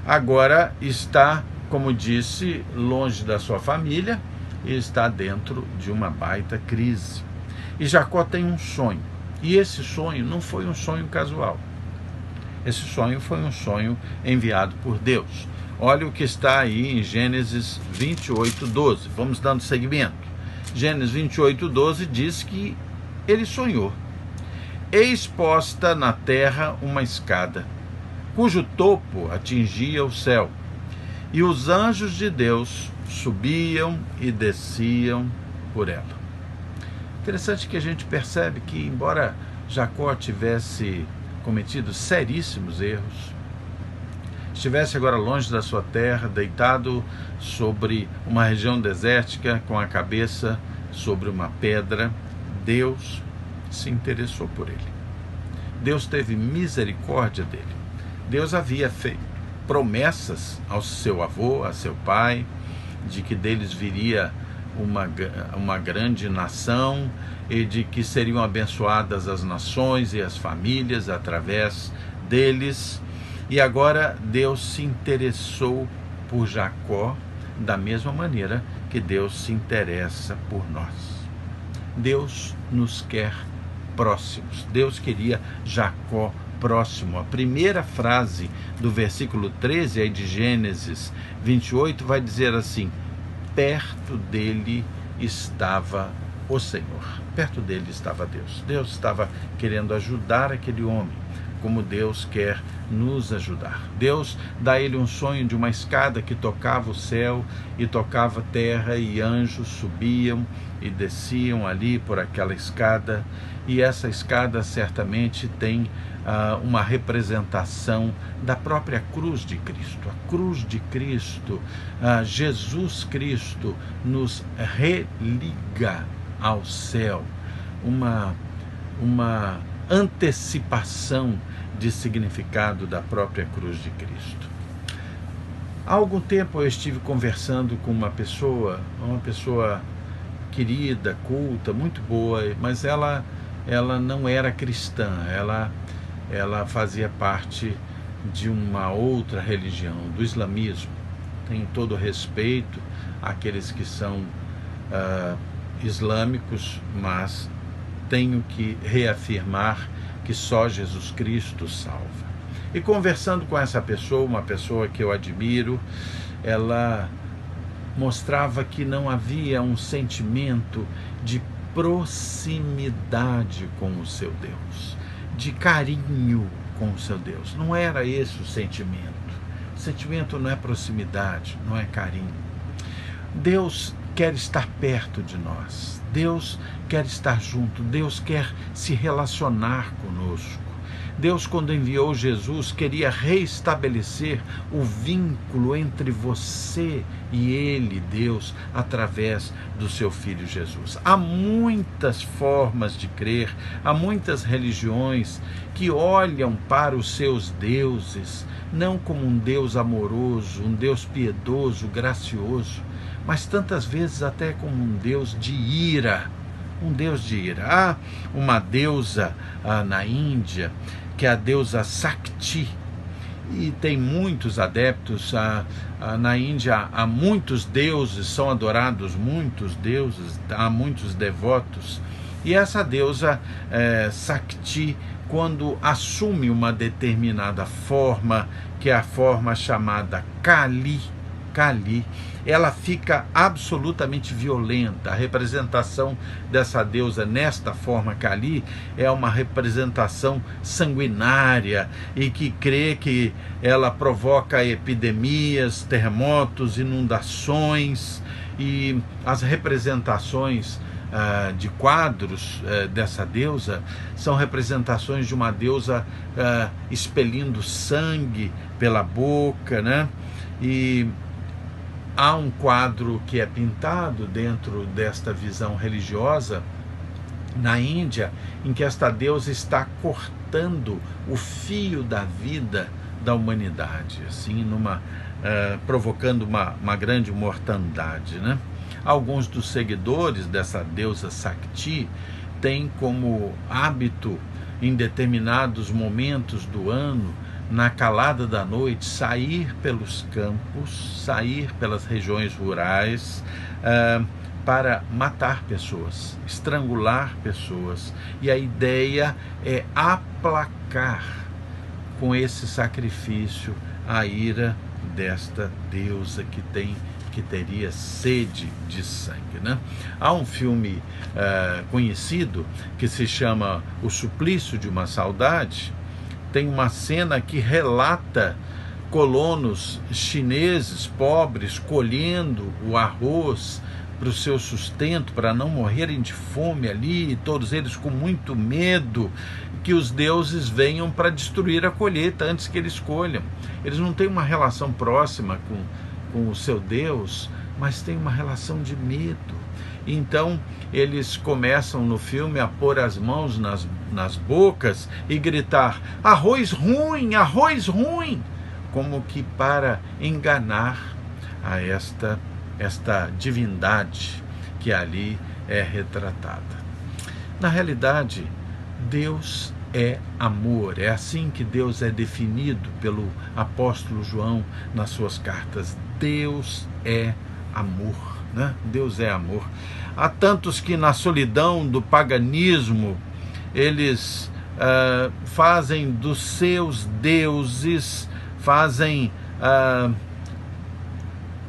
agora está, como disse, longe da sua família e está dentro de uma baita crise. E Jacó tem um sonho, e esse sonho não foi um sonho casual. Esse sonho foi um sonho enviado por Deus. Olha o que está aí em Gênesis 28, 12. Vamos dando seguimento. Gênesis 28, 12 diz que ele sonhou. Eis posta na terra uma escada, cujo topo atingia o céu, e os anjos de Deus subiam e desciam por ela. Interessante que a gente percebe que, embora Jacó tivesse cometido seríssimos erros, estivesse agora longe da sua terra, deitado sobre uma região desértica, com a cabeça sobre uma pedra, Deus se interessou por ele. Deus teve misericórdia dele. Deus havia feito promessas ao seu avô, a seu pai, de que deles viria uma grande nação e de que seriam abençoadas as nações e as famílias através deles. E agora Deus se interessou por Jacó da mesma maneira que Deus se interessa por nós. Deus nos quer próximos. Deus queria Jacó próximo. A primeira frase do versículo 13 aí de Gênesis 28 vai dizer assim: perto dele estava o Senhor. Perto dele estava Deus. Deus estava querendo ajudar aquele homem, como Deus quer nos ajudar. Deus dá a ele um sonho de uma escada que tocava o céu e tocava a terra, e anjos subiam e desciam ali por aquela escada, e essa escada certamente tem uma representação da própria cruz de Cristo. A cruz de Cristo, Jesus Cristo nos religa ao céu, uma antecipação de significado da própria cruz de Cristo. Há algum tempo eu estive conversando com uma pessoa querida, culta, muito boa, mas ela não era cristã, ela fazia parte de uma outra religião, do islamismo. Tenho todo respeito àqueles que são islâmicos, mas tenho que reafirmar que só Jesus Cristo salva. E conversando com essa pessoa, uma pessoa que eu admiro, ela mostrava que não havia um sentimento de proximidade com o seu Deus, de carinho com o seu Deus. Não era esse o sentimento. O sentimento não é proximidade, não é carinho. Deus quer estar perto de nós. Deus quer estar junto. Deus quer se relacionar conosco. Deus, quando enviou Jesus, queria reestabelecer o vínculo entre você e Ele, Deus, através do seu Filho Jesus. Há muitas formas de crer, há muitas religiões que olham para os seus deuses, não como um Deus amoroso, um Deus piedoso, gracioso, mas tantas vezes até como um Deus de ira. Um Deus de ira. Há uma deusa na Índia, que é a deusa Sakti, e tem muitos adeptos. Na Índia há muitos deuses, são adorados muitos deuses, há muitos devotos. E essa deusa Sakti, quando assume uma determinada forma, que é a forma chamada Kali, ela fica absolutamente violenta. A representação dessa deusa nesta forma Kali é uma representação sanguinária e que crê que ela provoca epidemias, terremotos, inundações. E as representações de quadros dessa deusa são representações de uma deusa expelindo sangue pela boca, né? E há um quadro que é pintado dentro desta visão religiosa na Índia, em que esta deusa está cortando o fio da vida da humanidade, assim, provocando uma grande mortandade, né? Alguns dos seguidores dessa deusa Sakti têm como hábito, em determinados momentos do ano, na calada da noite, sair pelos campos, sair pelas regiões rurais, para matar pessoas, estrangular pessoas. E a ideia é aplacar com esse sacrifício a ira desta deusa que teria sede de sangue, né? Há um filme conhecido que se chama O Suplício de uma Saudade. Tem uma cena que relata colonos chineses pobres colhendo o arroz para o seu sustento, para não morrerem de fome ali, e todos eles com muito medo que os deuses venham para destruir a colheita antes que eles colham. Eles não têm uma relação próxima com o seu Deus, mas têm uma relação de medo. Então eles começam no filme a pôr as mãos nas bocas e gritar: arroz ruim, arroz ruim, como que para enganar a esta divindade que ali é retratada. Na realidade, Deus é amor. É assim que Deus é definido pelo apóstolo João nas suas cartas. Deus é amor. Deus é amor. Há tantos que na solidão do paganismo eles fazem dos seus deuses, fazem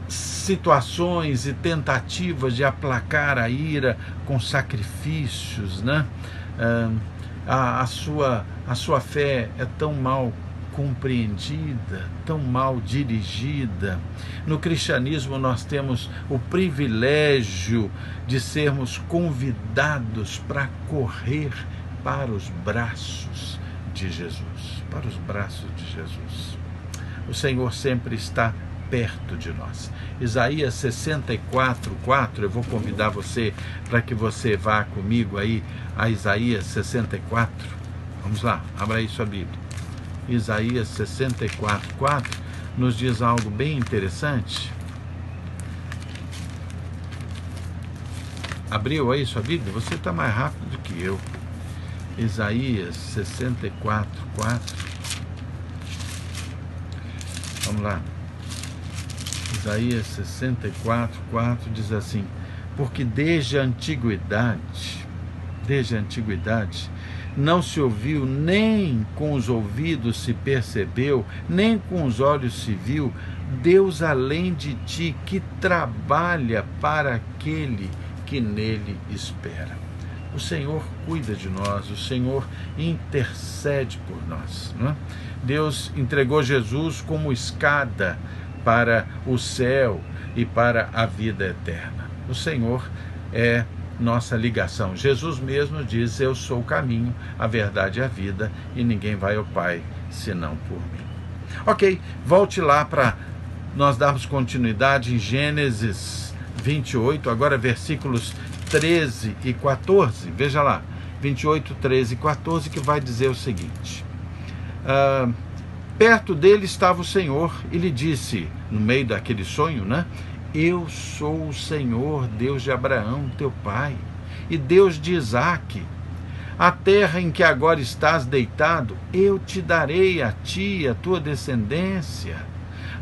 situações e tentativas de aplacar a ira com sacrifícios, né? A sua fé é tão mal compreendida, tão mal dirigida. No cristianismo nós temos o privilégio de sermos convidados para correr para os braços de Jesus, para os braços de Jesus. O Senhor sempre está perto de nós. Isaías 64:4, eu vou convidar você para que você vá comigo aí a Isaías 64. Vamos lá, abra aí sua Bíblia. Isaías 64:4 nos diz algo bem interessante. Abriu aí sua Bíblia? Você está mais rápido do que eu. Isaías 64:4. Vamos lá. Isaías 64:4 diz assim: porque desde a antiguidade, não se ouviu, nem com os ouvidos se percebeu, nem com os olhos se viu, Deus além de ti, que trabalha para aquele que nele espera. O Senhor cuida de nós, o Senhor intercede por nós, né? Deus entregou Jesus como escada para o céu e para a vida eterna. O Senhor é nossa ligação. Jesus mesmo diz: eu sou o caminho, a verdade e a vida, e ninguém vai ao Pai senão por mim. Ok, volte lá para nós darmos continuidade em Gênesis 28, agora versículos 13 e 14. Veja lá, 28, 13 e 14, que vai dizer o seguinte: perto dele estava o Senhor e lhe disse, no meio daquele sonho, né? Eu sou o Senhor, Deus de Abraão, teu pai, e Deus de Isaque. A terra em que agora estás deitado, eu te darei a ti e a tua descendência.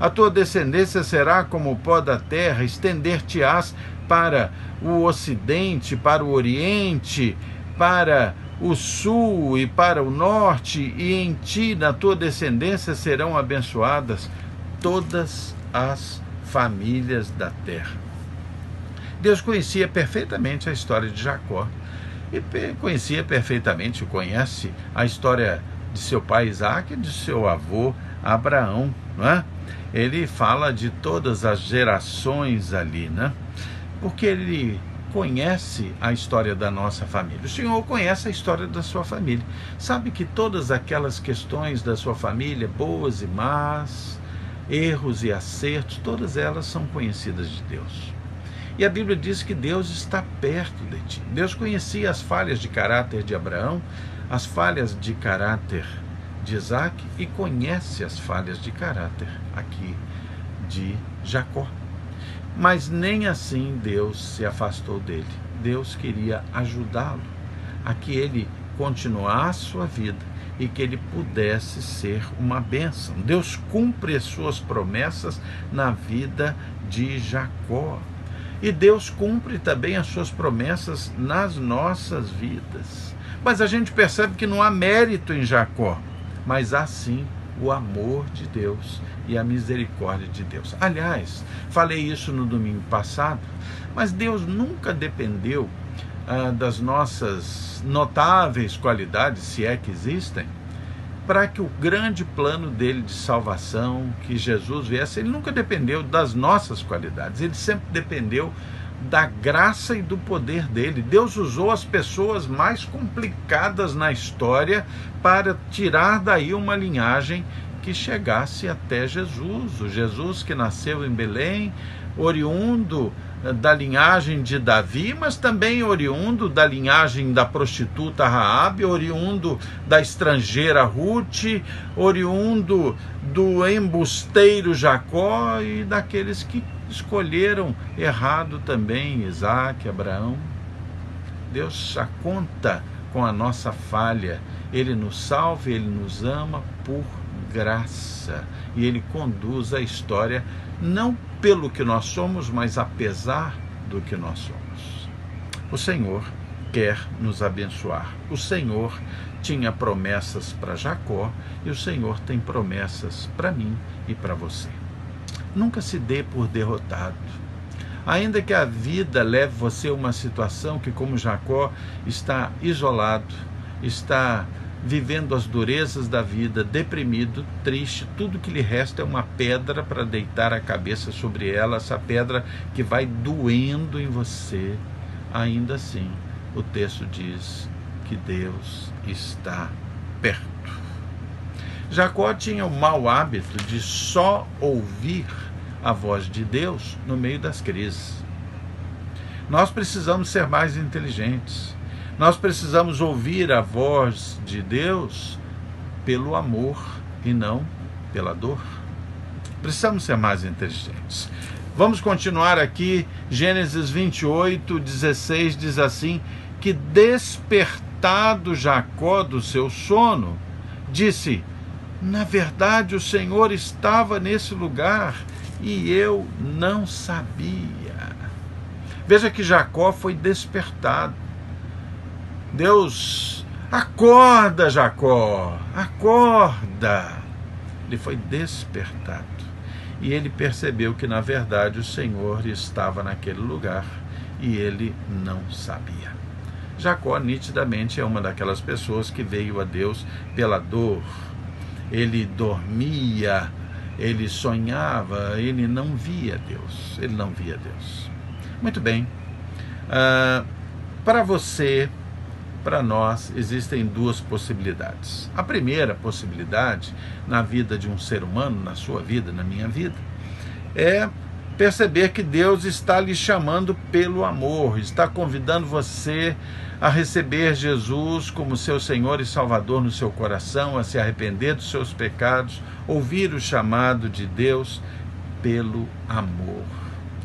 A tua descendência será como o pó da terra, estender-te-ás para o ocidente, para o oriente, para o sul e para o norte, e em ti, na tua descendência, serão abençoadas todas as famílias da terra. Deus conhecia perfeitamente a história de Jacó, e conhecia perfeitamente, conhece a história de seu pai Isaac e de seu avô Abraão, não é? Ele fala de todas as gerações ali, né? Porque ele conhece a história da nossa família. O Senhor conhece a história da sua família. Sabe que todas aquelas questões da sua família, boas e más, erros e acertos, todas elas são conhecidas de Deus. E a Bíblia diz que Deus está perto de ti. Deus conhecia as falhas de caráter de Abraão, as falhas de caráter de Isaac, e conhece as falhas de caráter aqui de Jacó. Mas nem assim Deus se afastou dele. Deus queria ajudá-lo a que ele continuasse sua vida e que ele pudesse ser uma bênção. Deus cumpre as suas promessas na vida de Jacó. E Deus cumpre também as suas promessas nas nossas vidas. Mas a gente percebe que não há mérito em Jacó, mas há sim o amor de Deus e a misericórdia de Deus. Aliás, falei isso no domingo passado, mas Deus nunca dependeu das nossas notáveis qualidades, se é que existem, para que o grande plano dele de salvação, que Jesus viesse, ele nunca dependeu das nossas qualidades, ele sempre dependeu da graça e do poder dele. Deus usou as pessoas mais complicadas na história para tirar daí uma linhagem que chegasse até Jesus. O Jesus que nasceu em Belém, oriundo da linhagem de Davi, mas também oriundo da linhagem da prostituta Raabe, oriundo da estrangeira Ruth, oriundo do embusteiro Jacó e daqueles que escolheram errado também, Isaac, Abraão. Deus já conta com a nossa falha. Ele nos salva, ele nos ama por graça. E ele conduz a história não pelo que nós somos, mas apesar do que nós somos. O Senhor quer nos abençoar. O Senhor tinha promessas para Jacó e o Senhor tem promessas para mim e para você. Nunca se dê por derrotado. Ainda que a vida leve você a uma situação que, como Jacó, está isolado, está vivendo as durezas da vida, deprimido, triste, tudo que lhe resta é uma pedra para deitar a cabeça sobre ela, essa pedra que vai doendo em você. Ainda assim, o texto diz que Deus está perto. Jacó tinha o mau hábito de só ouvir a voz de Deus no meio das crises. Nós precisamos ser mais inteligentes. Nós precisamos ouvir a voz de Deus pelo amor e não pela dor. Precisamos ser mais inteligentes. Vamos continuar aqui. Gênesis 28, 16 diz assim, que despertado Jacó do seu sono, disse, na verdade o Senhor estava nesse lugar e eu não sabia. Veja que Jacó foi despertado. Deus, acorda Jacó, acorda. Ele foi despertado. E ele percebeu que na verdade o Senhor estava naquele lugar e ele não sabia. Jacó nitidamente é uma daquelas pessoas que veio a Deus pela dor. Ele dormia, ele sonhava, ele não via Deus, ele não via Deus. Muito bem, para você, para nós, existem duas possibilidades. A primeira possibilidade na vida de um ser humano, na sua vida, na minha vida, é perceber que Deus está lhe chamando pelo amor, está convidando você a receber Jesus como seu Senhor e Salvador no seu coração, a se arrepender dos seus pecados, ouvir o chamado de Deus pelo amor.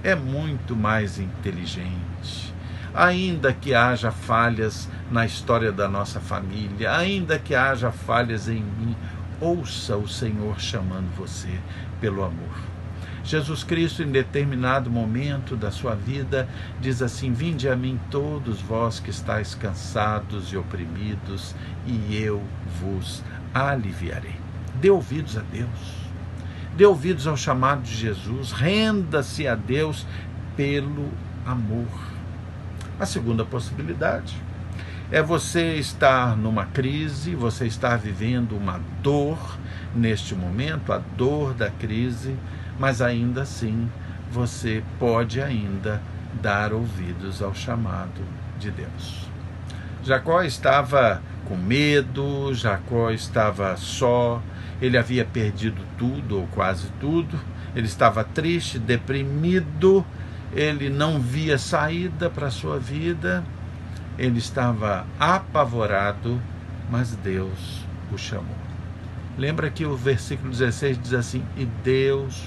É muito mais inteligente. ainda que haja falhas na história da nossa família, ainda que haja falhas em mim, ouça o Senhor chamando você pelo amor. Jesus Cristo, em determinado momento da sua vida, diz assim: vinde a mim todos vós que estáis cansados e oprimidos, e eu vos aliviarei. Dê ouvidos a Deus, dê ouvidos ao chamado de Jesus, renda-se a Deus pelo amor. A segunda possibilidade é você estar numa crise, você estar vivendo uma dor neste momento, a dor da crise, mas ainda assim você pode ainda dar ouvidos ao chamado de Deus. Jacó estava com medo, Jacó estava só, ele havia perdido tudo ou quase tudo, ele estava triste, deprimido, ele não via saída para a sua vida, ele estava apavorado, mas Deus o chamou. Lembra que o versículo 16 diz assim: e Deus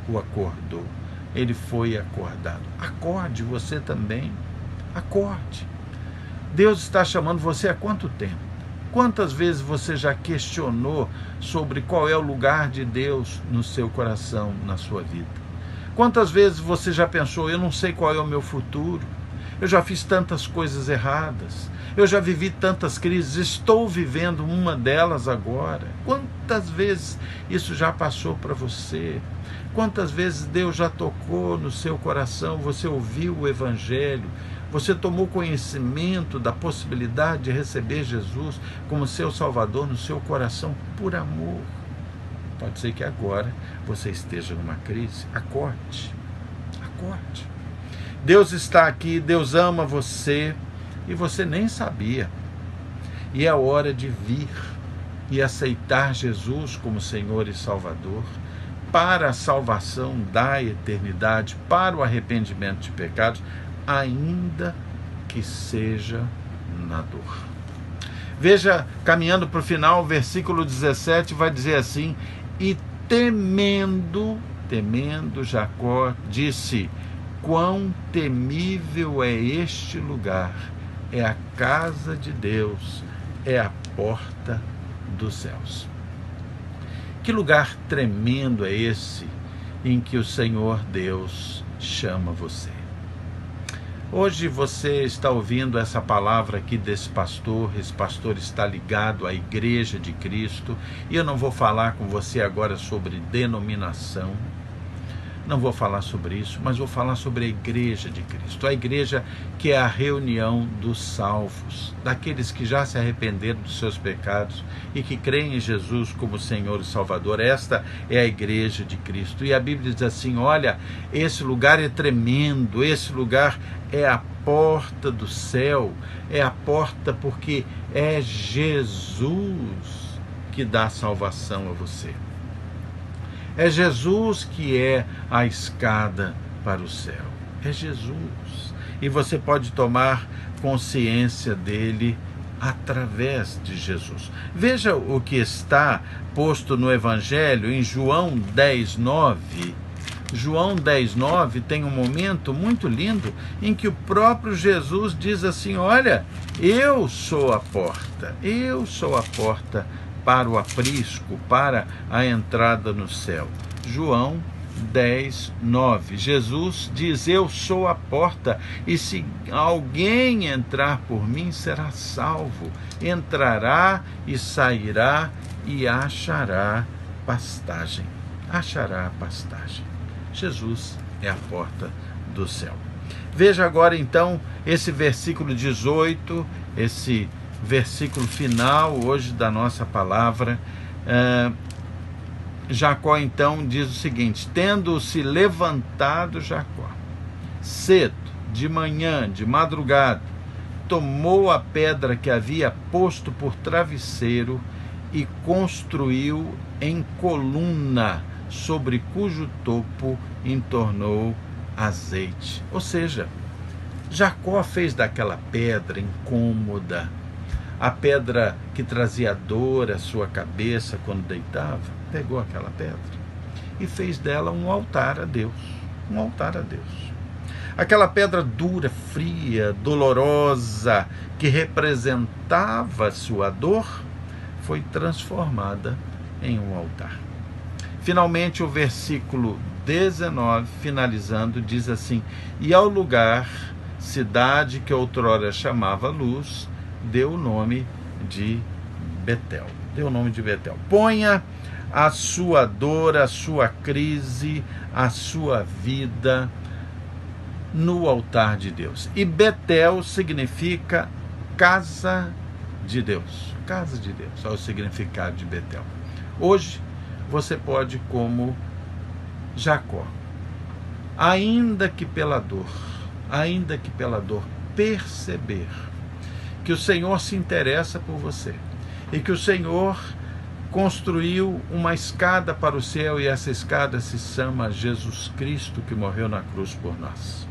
o acordou, ele foi acordado. Acorde você também, acorde. Deus está chamando você há quanto tempo? Quantas vezes você já questionou sobre qual é o lugar de Deus no seu coração, na sua vida? Quantas vezes você já pensou: eu não sei qual é o meu futuro, eu já fiz tantas coisas erradas, eu já vivi tantas crises, estou vivendo uma delas agora. Quantas vezes isso já passou para você? Quantas vezes Deus já tocou no seu coração, você ouviu o Evangelho, você tomou conhecimento da possibilidade de receber Jesus como seu Salvador no seu coração por amor? Pode ser que agora você esteja numa crise. Acorde, acorde. Deus está aqui, Deus ama você e você nem sabia. E é hora de vir e aceitar Jesus como Senhor e Salvador para a salvação da eternidade, para o arrependimento de pecados, ainda que seja na dor. Veja, caminhando para o final, o versículo 17 vai dizer assim: e temendo, Jacó disse: quão temível é este lugar, é a casa de Deus, é a porta dos céus. Que lugar tremendo é esse em que o Senhor Deus chama você? Hoje você está ouvindo essa palavra aqui desse pastor, esse pastor está ligado à Igreja de Cristo, e eu não vou falar com você agora sobre denominação, não vou falar sobre isso, mas vou falar sobre a Igreja de Cristo, a igreja que é a reunião dos salvos, daqueles que já se arrependeram dos seus pecados e que creem em Jesus como Senhor e Salvador. Esta é a Igreja de Cristo, e a Bíblia diz assim: olha, esse lugar é tremendo, esse lugar é a porta do céu, é a porta porque é Jesus que dá salvação a você. É Jesus que é a escada para o céu. É Jesus. E você pode tomar consciência dele através de Jesus. Veja o que está posto no Evangelho em João 10:9. João 10:9 tem um momento muito lindo em que o próprio Jesus diz assim: olha, eu sou a porta para o aprisco, para a entrada no céu. João 10:9. Jesus diz: eu sou a porta, e se alguém entrar por mim, será salvo. Entrará e sairá e achará pastagem. Achará pastagem. Jesus é a porta do céu. Veja agora então esse versículo 18, esse versículo final hoje da nossa palavra. Jacó então diz o seguinte: tendo-se levantado Jacó cedo, de manhã, de madrugada, tomou a pedra que havia posto por travesseiro e construiu em coluna, sobre cujo topo entornou azeite. Ou seja, Jacó fez daquela pedra incômoda, a pedra que trazia dor à sua cabeça quando deitava, pegou aquela pedra e fez dela um altar a Deus. Um altar a Deus. Aquela pedra dura, fria, dolorosa, que representava sua dor, foi transformada em um altar. Finalmente, o versículo 19, finalizando, diz assim: e ao lugar, cidade que outrora chamava Luz, deu o nome de Betel. Deu o nome de Betel. Ponha a sua dor, a sua crise, a sua vida no altar de Deus. E Betel significa casa de Deus. Casa de Deus, é o significado de Betel. Hoje, você pode, como Jacó, ainda que pela dor, perceber que o Senhor se interessa por você e que o Senhor construiu uma escada para o céu, e essa escada se chama Jesus Cristo, que morreu na cruz por nós.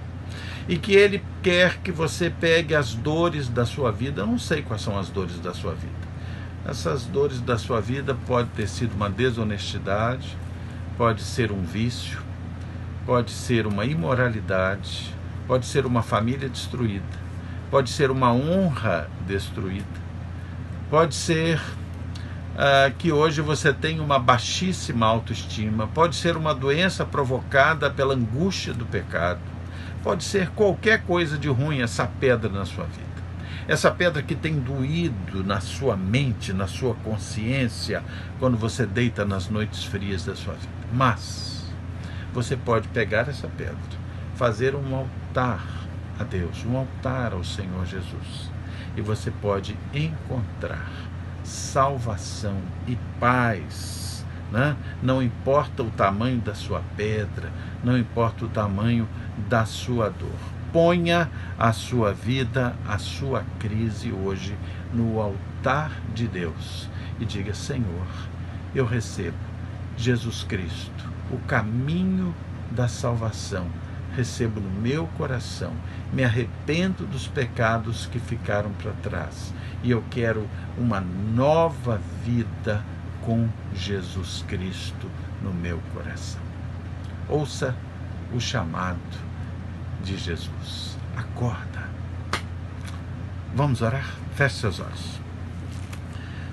E que Ele quer que você pegue as dores da sua vida. Eu não sei quais são as dores da sua vida. Essas dores da sua vida pode ter sido uma desonestidade, pode ser um vício, pode ser uma imoralidade, pode ser uma família destruída, pode ser uma honra destruída, pode ser que hoje você tem uma baixíssima autoestima, pode ser uma doença provocada pela angústia do pecado, pode ser qualquer coisa de ruim, essa pedra na sua vida. Essa pedra que tem doído na sua mente, na sua consciência, quando você deita nas noites frias da sua vida. Mas você pode pegar essa pedra, fazer um altar a Deus, um altar ao Senhor Jesus, e você pode encontrar salvação e paz, né? Não importa o tamanho da sua pedra, não importa o tamanho da sua dor. Ponha a sua vida, a sua crise hoje no altar de Deus e diga: Senhor, eu recebo Jesus Cristo, o caminho da salvação, recebo no meu coração, me arrependo dos pecados que ficaram para trás e eu quero uma nova vida com Jesus Cristo no meu coração. Ouça o chamado de Jesus. Acorda. Vamos orar? Feche seus olhos.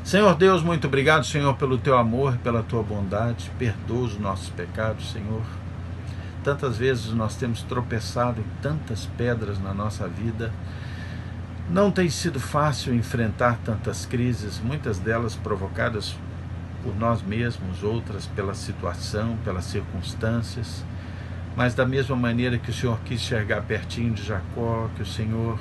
Senhor Deus, muito obrigado, Senhor, pelo teu amor, pela tua bondade. Perdoa os nossos pecados, Senhor. Tantas vezes nós temos tropeçado em tantas pedras na nossa vida. Não tem sido fácil enfrentar tantas crises, muitas delas provocadas por nós mesmos, outras pela situação, pelas circunstâncias. Mas da mesma maneira que o Senhor quis chegar pertinho de Jacó, que o Senhor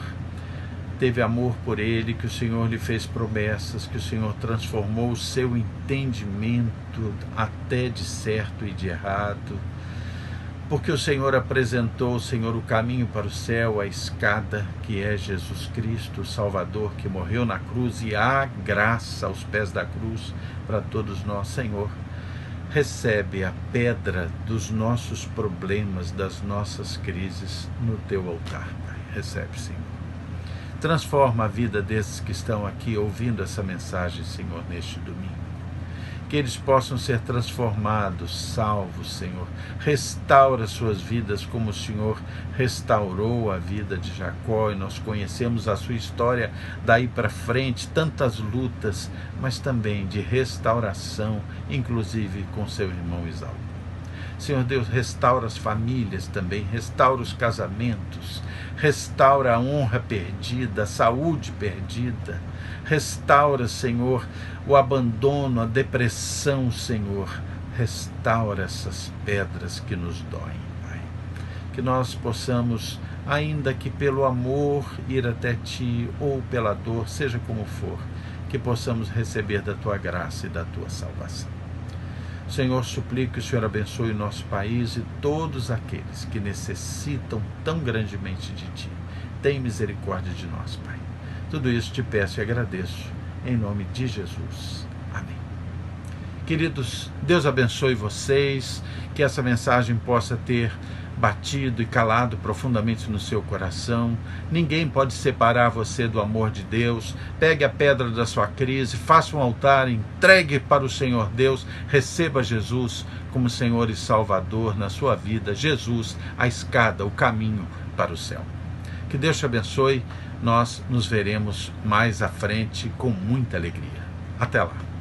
teve amor por ele, que o Senhor lhe fez promessas, que o Senhor transformou o seu entendimento até de certo e de errado, porque o Senhor apresentou, Senhor, o caminho para o céu, a escada que é Jesus Cristo, o Salvador, que morreu na cruz, e há graça aos pés da cruz para todos nós, Senhor. Recebe a pedra dos nossos problemas, das nossas crises no teu altar, Pai. Recebe, Senhor. Transforma a vida desses que estão aqui ouvindo essa mensagem, Senhor, neste domingo. Que eles possam ser transformados, salvos, Senhor. Restaura suas vidas como o Senhor restaurou a vida de Jacó, e nós conhecemos a sua história daí para frente, tantas lutas, mas também de restauração, inclusive com seu irmão Esaú. Senhor Deus, restaura as famílias também, restaura os casamentos, restaura a honra perdida, a saúde perdida, restaura, Senhor, o abandono, a depressão, Senhor. Restaura essas pedras que nos doem, Pai. Que nós possamos, ainda que pelo amor, ir até Ti, ou pela dor, seja como for, que possamos receber da Tua graça e da Tua salvação. Senhor, suplico que o Senhor abençoe o nosso país e todos aqueles que necessitam tão grandemente de Ti. Tem misericórdia de nós, Pai. Tudo isso te peço e agradeço, em nome de Jesus. Amém. Queridos, Deus abençoe vocês, que essa mensagem possa ter batido e calado profundamente no seu coração. Ninguém pode separar você do amor de Deus. Pegue a pedra da sua crise, faça um altar, entregue para o Senhor Deus, receba Jesus como Senhor e Salvador na sua vida. Jesus, a escada, o caminho para o céu. Que Deus te abençoe. Nós nos veremos mais à frente com muita alegria. Até lá.